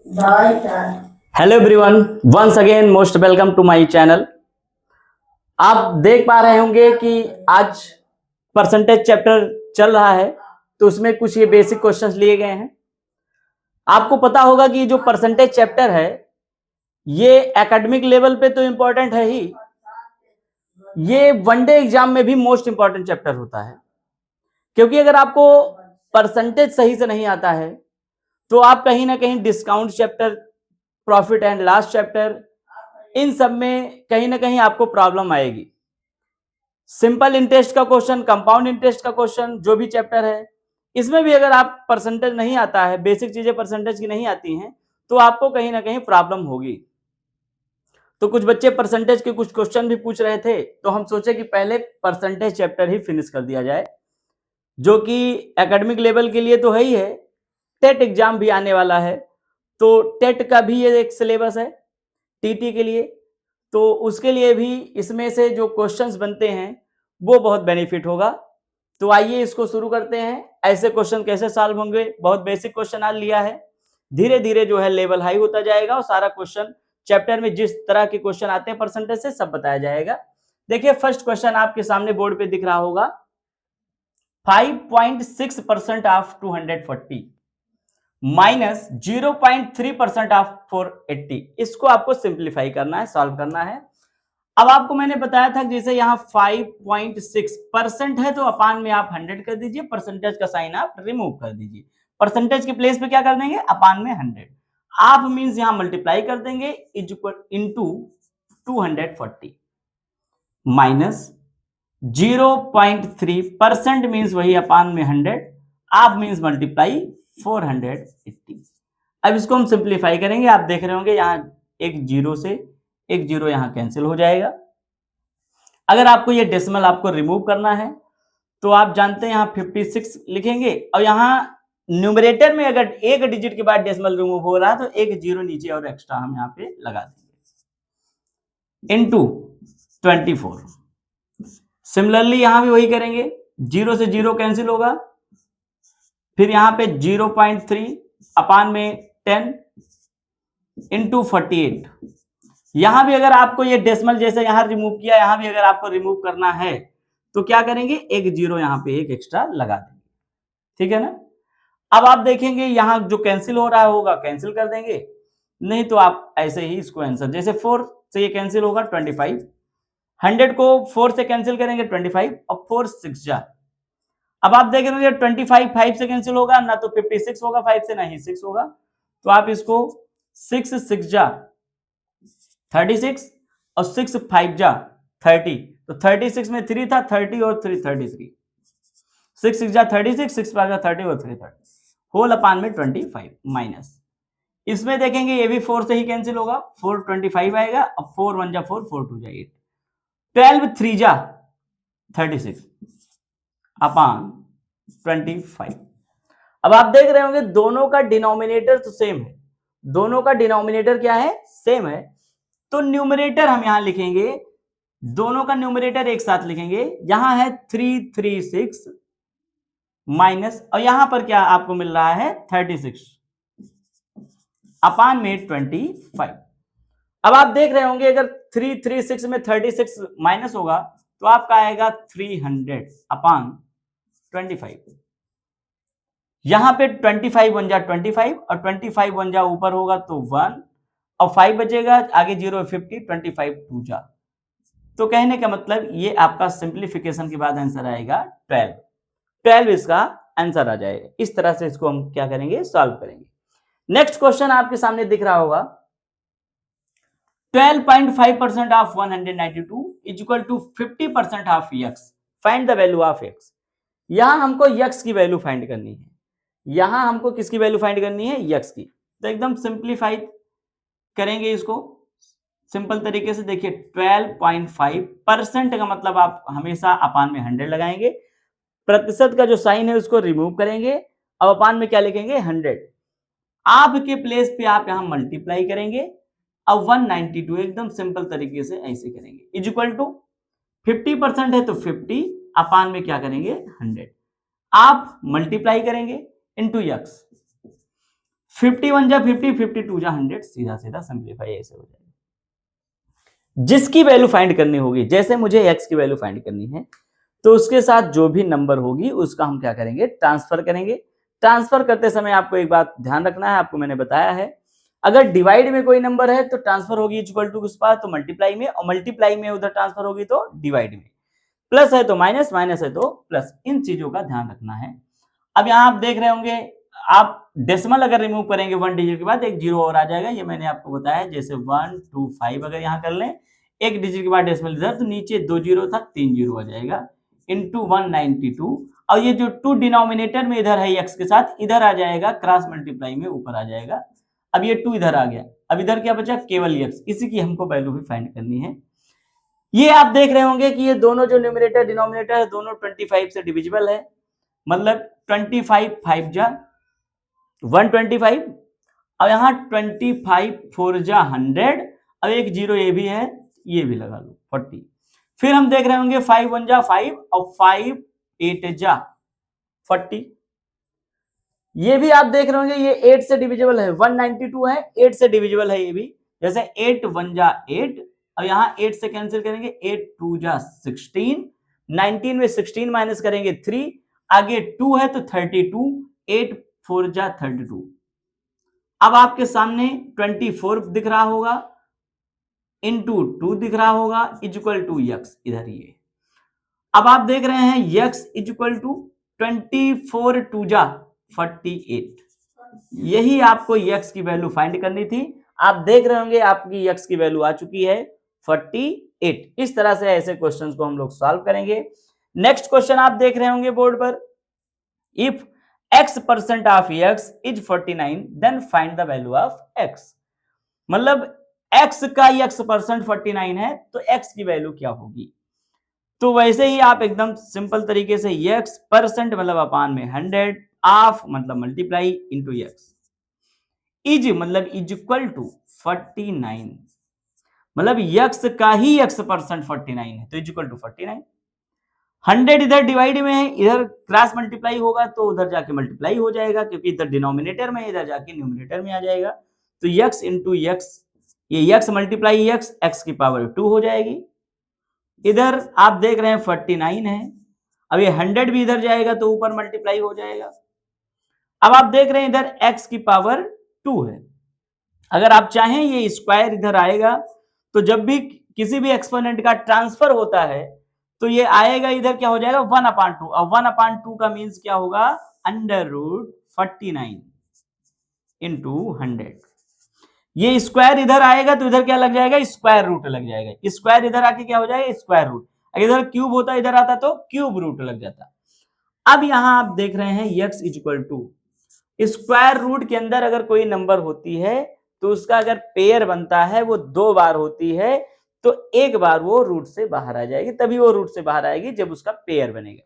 Hello everyone, once again most welcome to my channel. आप देख पा रहे होंगे कि आज परसेंटेज चैप्टर चल रहा है, तो उसमें कुछ ये बेसिक क्वेश्चंस लिए गए हैं। आपको पता होगा कि जो परसेंटेज चैप्टर है ये एकेडमिक लेवल पे तो इम्पोर्टेंट है ही, ये वनडे एग्जाम में भी मोस्ट इंपॉर्टेंट चैप्टर होता है। क्योंकि अगर आपको परसेंटेज सही से नहीं आता है तो आप कहीं ना कहीं discount chapter, profit and loss chapter, इन सब में कहीं ना कहीं आपको प्रॉब्लम आएगी। सिंपल इंटरेस्ट का क्वेश्चन, कंपाउंड इंटरेस्ट का क्वेश्चन, जो भी चैप्टर है इसमें भी अगर आप परसेंटेज नहीं आता है, बेसिक चीजें परसेंटेज की नहीं आती हैं, तो आपको कहीं ना कहीं प्रॉब्लम होगी। तो कुछ बच्चे परसेंटेज के कुछ क्वेश्चन भी पूछ रहे थे, तो हम सोचे कि पहले परसेंटेज चैप्टर ही फिनिश कर दिया जाए, जो कि एकेडमिक लेवल के लिए तो है ही है। टेट एग्जाम भी आने वाला है, तो टेट का भी ये एक सिलेबस है टीटी के लिए, तो उसके लिए भी इसमें से जो क्वेश्चंस बनते हैं वो बहुत बेनिफिट होगा। तो आइए इसको शुरू करते हैं। ऐसे क्वेश्चन कैसे सॉल्व होंगे, बहुत बेसिक क्वेश्चन आज लिया है, धीरे धीरे जो है लेवल हाई होता जाएगा और सारा क्वेश्चन चैप्टर में जिस तरह के क्वेश्चन आते हैं परसेंटेज से सब बताया जाएगा। देखिए फर्स्ट क्वेश्चन आपके सामने बोर्ड पे दिख रहा होगा, 5.6% ऑफ 240 माइनस 0.3% ऑफ 480। इसको आपको सिंप्लीफाई करना है, सॉल्व करना है। अब आपको मैंने बताया था जैसे यहाँ 5.6% है तो अपान में आप 100 कर दीजिए, परसेंटेज का साइन आप रिमूव कर दीजिए। परसेंटेज के प्लेस पे क्या कर देंगे, अपान में 100। आप मींस यहां मल्टीप्लाई कर देंगे इनटू 240 माइनस 0.3% मींस वही अपान में 100, आप मींस मल्टीप्लाई 480। अब इसको हम सिंप्लीफाई करेंगे, आप देख रहे होंगे यहाँ एक जीरो से एक जीरो यहां कैंसिल हो जाएगा। अगर आपको ये डेसिमल आपको रिमूव करना है तो आप जानते हैं यहाँ 56 लिखेंगे, और यहाँ न्यूमरेटर में अगर एक डिजिट के बाद डेसिमल रिमूव हो रहा है तो एक जीरो नीचे और एक्स्ट्रा हम यहाँ पे लगा देंगे इनटू 24। सिमिलरली यहां भी वही करेंगे, जीरो से जीरो कैंसिल होगा, फिर यहां पे 0.3 अपान में 10 इंटू 48। यहां भी अगर आपको ये डेसिमल जैसे यहां रिमूव किया, यहां भी अगर आपको रिमूव करना है तो क्या करेंगे, एक जीरो यहां पे एक एक्स्ट्रा लगा देंगे, ठीक है ना। अब आप देखेंगे यहां जो कैंसिल हो रहा होगा कैंसिल कर देंगे, नहीं तो आप ऐसे ही इसको आंसर, जैसे 4 से ये कैंसिल होगा 25, 100 को 4 से कैंसिल करेंगे 25 और 4 6 जा। अब आप देख रहे हो 25 5 से कैंसिल होगा ना, तो 56 होगा 5 से, ना ही 6 होगा, तो आप इसको 6 6 जा 36 और 6 5 जा 30, तो 36 में 3 था, 30 और 3 33, 6 6 जा 36, 6 5 जा 30 और 3 30, होल अपान में 25 माइनस, इसमें देखेंगे ये भी 4 से ही कैंसिल होगा, 4 25 आएगा, अब 4 1 जा 4 4 2 जा 8, 12 3 जा 36 अपान 25। अब आप देख रहे होंगे दोनों का डिनोमिनेटर तो सेम है, दोनों का डिनोमिनेटर क्या है, सेम है, तो न्यूमरेटर हम यहां लिखेंगे, दोनों का न्यूमरेटर एक साथ लिखेंगे, यहां है 336 माइनस, और यहां पर क्या आपको मिल रहा है 36 अपान में 25। अब आप देख रहे होंगे अगर 336 में 36 माइनस होगा तो आपका आएगा 300 अपान 25। यहां पे 25 1 जा 25 और 25 1 जा ऊपर होगा तो 1 और 5 बचेगा, आगे 0 50, 25 2 जा, तो कहने का मतलब ये आपका सिंप्लीफिकेशन के बाद आंसर आएगा 12 इसका आंसर आ जाएगा। इस तरह से इसको हम क्या करेंगे, सॉल्व करेंगे। नेक्स्ट क्वेश्चन आपके सामने दिख रहा होगा, 12.5% of 192 is equal to 50% of x, find the value of x। यहां हमको x की वैल्यू फाइंड करनी है, यहां हमको किसकी वैल्यू फाइंड करनी है, x की। तो एकदम सिंप्लीफाई करेंगे इसको सिंपल तरीके से, देखिए 12.5% का मतलब आप हमेशा अपान में 100 लगाएंगे, प्रतिशत का जो साइन है उसको रिमूव करेंगे, अब अपान में क्या लिखेंगे 100, आपके प्लेस पे आप यहां मल्टीप्लाई करेंगे, अब 192 एकदम सिंपल तरीके से ऐसे करेंगे, इज इक्वल टू 50% है तो 50 अपान में क्या करेंगे 100, आप मल्टीप्लाई करेंगे इनटू x, 51 जा 50, 52 जा 100, सीधा सीधा सिंप्लीफाई ऐसे हो जाएगा। जिसकी वैल्यू फाइंड करनी होगी, जैसे मुझे x की वैल्यू फाइंड करनी है तो उसके साथ जो भी नंबर होगी उसका हम क्या करेंगे, ट्रांसफर करेंगे। ट्रांसफर करते समय आपको एक बात ध्यान रखना है, आपको मैंने बताया है, अगर डिवाइड में कोई नंबर है तो ट्रांसफर होगी इक्वल टू किस पास, तो मल्टीप्लाई में, और मल्टीप्लाई में उधर ट्रांसफर होगी तो डिवाइड में। प्लस है तो माइनस, माइनस है तो प्लस, इन चीजों का ध्यान रखना है। अब यहाँ आप देख रहे होंगे, आप डेसिमल अगर रिमूव करेंगे 1 डिजिट के बाद एक जीरो और आ जाएगा, ये मैंने आपको बताया। जैसे 1 2 5 अगर यहाँ कर लें, एक डिजिट के बाद डेसिमल इधर, तो नीचे 2 जीरो था, 3 जीरो आ जाएगा, इंटू 192। और ये जो 2 डिनोमिनेटर में इधर है x के साथ, इधर आ जाएगा, क्रॉस मल्टीप्लाई में ऊपर आ जाएगा। अब ये 2 इधर आ गया, अब इधर क्या बचा, केवल x, इसी की हमको वैल्यू भी फाइंड करनी है। ये आप देख रहे होंगे कि ये दोनों जो न्यूमरेटर डिनोमिनेटर है दोनों 25 से डिविजिबल है, मतलब 25 5 जा 125, अब यहाँ 25 4 जा 100, अब एक जीरो ये भी है, ये भी लगा लो 40। फिर हम देख रहे होंगे 5 1 जा 5 और 5 8 जा 40, ये भी आप देख रहे होंगे ये 8 से डिविजिबल है, 192 है, 8 से डिविजिबल है ये भी। जैसे 8 1 जा 8, अब यहाँ 8 से कैंसिल करेंगे, 8 2 जा 16, 19 में 16 माइनस करेंगे 3, आगे 2 है तो 32, 8 4 जा 32। अब आपके सामने 24 दिख रहा होगा, इंटू 2 दिख रहा होगा, इक्वल टू यक्स, इधर ये। अब आप देख रहे हैं यक्स इक्वल टू 24 2 जा 48, यही आपको यक्स की वैल्यू फाइंड करनी थी। आप देख रहे होंगे आपकी यक्स की वैल्यू आ चुकी है 48। इस तरह से ऐसे क्वेश्चंस को हम लोग सॉल्व करेंगे। नेक्स्ट क्वेश्चन आप देख रहे होंगे बोर्ड पर, if x% of x is 49 then find the value of x। मतलब x का x% 49 है तो x की वैल्यू क्या होगी। तो वैसे ही आप एकदम सिंपल तरीके से x% मतलब अपान में 100, ऑफ मतलब मल्टीप्लाई इंटू x, इज मतलब इज इक्वल टू 49, मतलब x का ही x% 49 है तो इज इक्वल टू 49। 100 इधर डिवाइड में है, इधर क्रॉस मल्टीप्लाई होगा तो उधर जाके मल्टीप्लाई हो जाएगा, क्योंकि इधर डिनोमिनेटर में, इधर जाके न्यूमिनेटर में आ जाएगा। तो x इंटू x, ये x मल्टीप्लाई x, x की पावर 2 हो जाएगी। इधर आप देख रहे हैं 49 है, अब ये 100 भी इधर जाएगा तो ऊपर मल्टीप्लाई हो जाएगा। अब आप देख रहे हैं इधर x की पावर 2 है, अगर आप चाहें ये स्क्वायर इधर आएगा, तो जब भी किसी भी एक्सपोनेंट का ट्रांसफर होता है तो ये आएगा इधर, क्या हो जाएगा 1/2, और 1/2 का मीन्स क्या होगा, √49 इंटू 100। ये स्क्वायर इधर आएगा तो इधर क्या लग जाएगा, स्क्वायर रूट लग जाएगा, स्क्वायर इधर आके क्या हो जाएगा, स्क्वायर रूट। इधर क्यूब होता इधर आता तो क्यूब रूट लग जाता। अब यहां आप देख रहे हैं x equal to square root के अंदर अगर कोई नंबर होती है तो उसका अगर पेयर बनता है वो 2 बार होती है, तो एक बार वो रूट से बाहर आ जाएगी, तभी वो रूट से बाहर आएगी जब उसका पेयर बनेगा।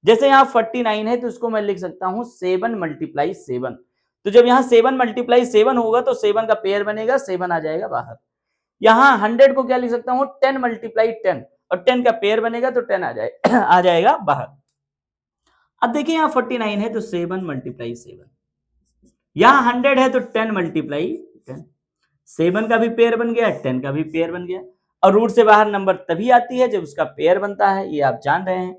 जैसे यहाँ 49 है तो उसको मैं लिख सकता हूं 7 मल्टीप्लाई 7, तो जब यहाँ 7 मल्टीप्लाई 7 होगा तो 7 का पेयर बनेगा, 7 आ जाएगा बाहर। यहाँ 100 को क्या लिख सकता हूँ 10 मल्टीप्लाई 10, और 10 का पेयर बनेगा तो 10 आ जाएगा बाहर। अब देखिए यहाँ 49 है तो 7 मल्टीप्लाई 7, यहाँ 100 है तो 10 मल्टीप्लाई 10, 7 का भी पेयर बन गया, 10 का भी पेयर बन गया। और रूट से बाहर नंबर तभी आती है जब उसका पेयर बनता है, ये आप जान रहे हैं।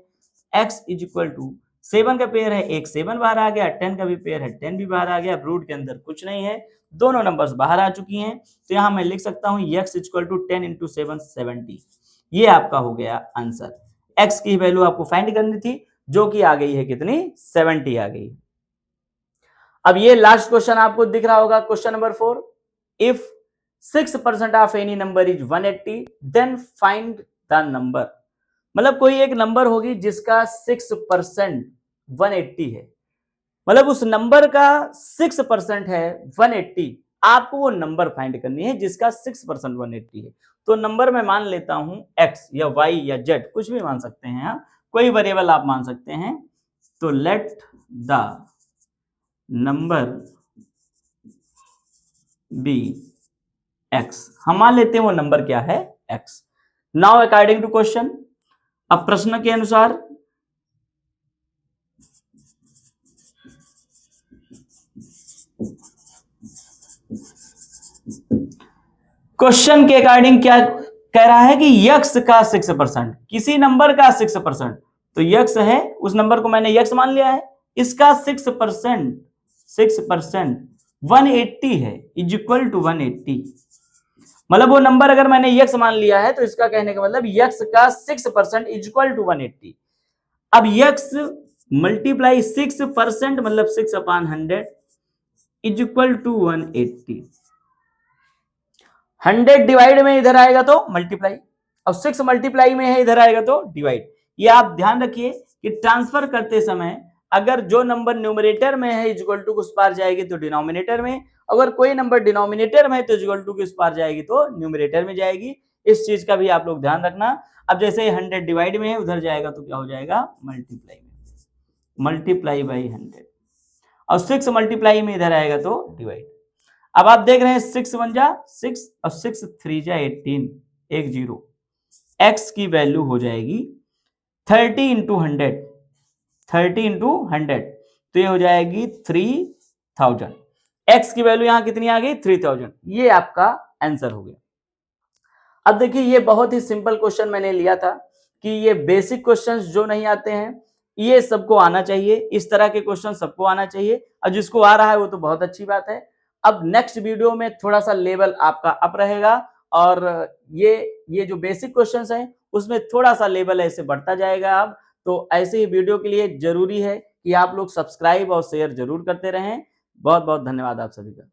x इज इक्वल टू 7 का पेयर है, एक 7 बाहर आ गया, 10 का भी पेयर है, 10 भी बाहर आ गया। रूट के अंदर कुछ नहीं है, दोनों नंबर्स बाहर आ चुकी हैं, तो यहाँ मैं लिख सकता हूँ x इक्वल टू 10 इंटू 7 70। ये आपका हो गया आंसर। x की वैल्यू आपको फाइंड करनी थी, जो कि आ गई है कितनी, 70 आ गई। अब ये लास्ट क्वेश्चन आपको दिख रहा होगा, question number 4, if 6% of any number is 180 then find the number. मतलब कोई एक नंबर होगी जिसका 6% 180 है, मतलब उस नंबर का 6% है 180, आपको वो नंबर फाइंड करनी है जिसका 6% 180 है। तो नंबर मैं मान लेता हूं x या y या z, कुछ भी मान सकते हैं, हाँ कोई वेरिएबल आप मान सकते हैं। तो let the number be x, हम मान लेते हैं वो नंबर क्या है, x। Now according to question, अब प्रश्न के अनुसार क्वेश्चन के अकॉर्डिंग क्या कह रहा है कि यक्स का 6%, किसी नंबर का 6%, तो यक्स है, उस नंबर को मैंने यक्स मान लिया है, इसका 6% 180 है, इज इक्वल टू 180। मतलब वो नंबर अगर मैंने यक्स मान लिया है तो इसका कहने का मतलब यक्स का 6% इज इक्वल टू 180। अब यक्स मल्टीप्लाई 6% मतलब 6/100 इज इक्वल टू 180। 100 डिवाइड में इधर आएगा तो मल्टीप्लाई, और 6 मल्टीप्लाई में है इधर आएगा तो डिवाइड। ये आप ध्यान रखिए कि ट्रांसफर करते समय अगर जो नंबर न्यूमरेटर में है इक्वल टू उस पार जाएगी तो डिनोमिनेटर में, अगर कोई नंबर डिनोमिनेटर में है तो इक्वल टू उस पार जाएगी तो न्यूमरेटर में जाएगी। इस चीज का भी आप लोग ध्यान रखना। अब जैसे 100 डिवाइड में है उधर जाएगा तो क्या हो जाएगा, मल्टीप्लाई में, मल्टीप्लाई बाई 100, और 6 मल्टीप्लाई में इधर आएगा तो डिवाइड। अब आप देख रहे हैं 6 1 जा 6 और 6 3 जा 18, एक जीरो, x की वैल्यू हो जाएगी 30 इंटू 100, 30 इंटू 100, तो ये हो जाएगी 3000। x की वैल्यू यहां कितनी आ गई, 3000। ये आपका आंसर हो गया। अब देखिए ये बहुत ही सिंपल क्वेश्चन मैंने लिया था कि ये बेसिक क्वेश्चंस जो नहीं आते हैं ये सबको आना चाहिए, इस तरह के क्वेश्चन सबको आना चाहिए, और जिसको आ रहा है वो तो बहुत अच्छी बात है। अब नेक्स्ट वीडियो में थोड़ा सा लेवल आपका अप रहेगा, और ये जो बेसिक क्वेश्चंस हैं उसमें थोड़ा सा लेवल ऐसे बढ़ता जाएगा। अब तो ऐसे ही वीडियो के लिए जरूरी है कि आप लोग सब्सक्राइब और शेयर जरूर करते रहें। बहुत बहुत धन्यवाद आप सभी का।